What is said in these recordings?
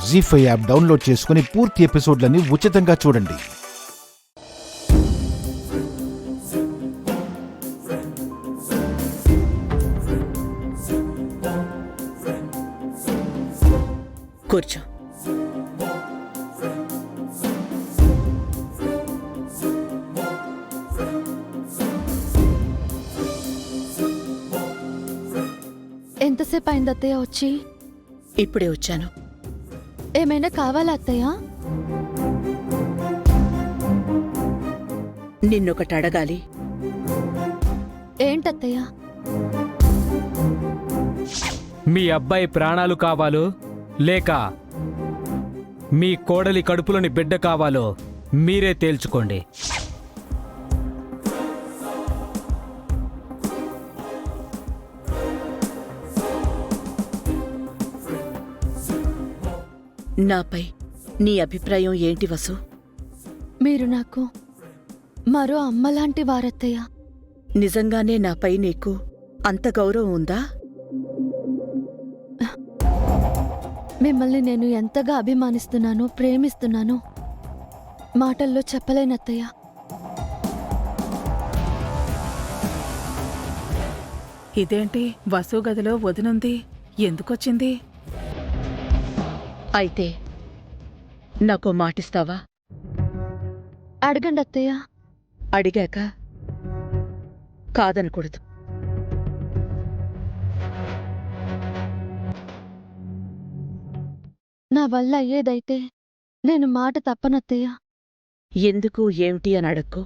జీ5 app download చేసుకుని పూర్తి ఎపిసోడ్లని ఉచితంగా చూడండి. కూర్చో. ఎంతసేపు అయింది అత్తయ్య వచ్చి? ఇప్పుడే వచ్చాను. ఏమైనా కావాలా అత్తయ్య? నిన్నొకటి అడగాలి. ఏంటత్తయ్య? మీ అబ్బాయి ప్రాణాలు కావాలో లేక మీ కోడలి కడుపులోని బిడ్డ కావాలో మీరే తేల్చుకోండి. నాపై నీ అభిప్రాయం ఏంటి వసు? మీరు నాకు మరో అమ్మలాంటి వారత్తయ్య. నిజంగానే నాపై నీకు అంత గౌరవం ఉందా? మిమ్మల్ని నేను ఎంతగా అభిమానిస్తున్నానో, ప్రేమిస్తున్నానో మాటల్లో చెప్పలేనత్తయ్య. ఇదేంటి వసు గదిలో వదినుంది? ఎందుకొచ్చింది? అయితే నాకో మాటిస్తావా? అడగండి అత్తయ్య. అడిగాక కాదనకూడదు. నా వల్ల అయ్యేదైతే నేను మాట తప్పనత్తయ్య. ఎందుకు ఏమిటి అని అడక్కు.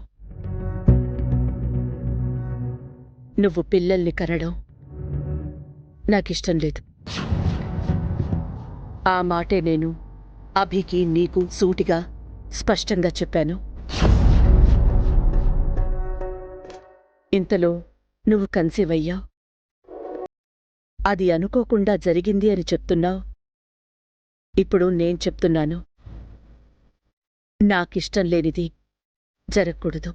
నువ్వు పిల్లల్ని కనడం నాకిష్టం లేదు. ఆ మాటే నేను అభికి నీకు సూటిగా స్పష్టంగా చెప్పాను. ఇంతలో నువ్వు కన్సీవ్ అయ్యావు. అది అనుకోకుండా జరిగింది అని చెప్తున్నావు. ఇప్పుడు నేను చెప్తున్నాను, నాకిష్టం లేనిది జరగకూడదు.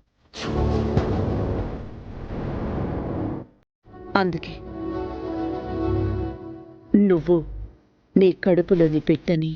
అందుకే నువ్వు నీ కడుపులోని బిడ్డని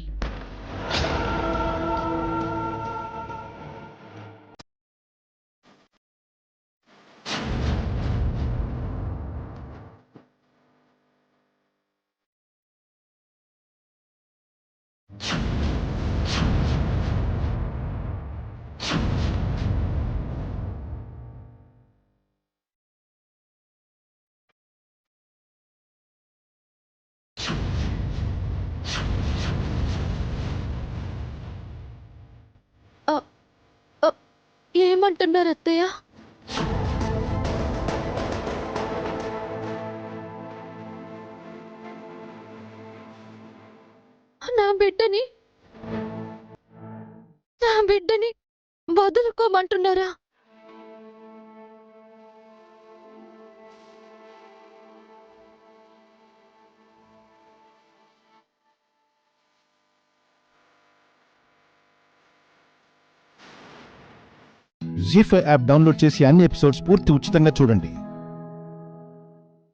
ఏమంటున్నారు అత్తయ్య? నా బిడ్డని వదులుకోమంటున్నారా? జీ5 యాప్ డౌన్లోడ్ చేసి అన్ని ఎపిసోడ్స్ పూర్తి ఉచితంగా చూడండి.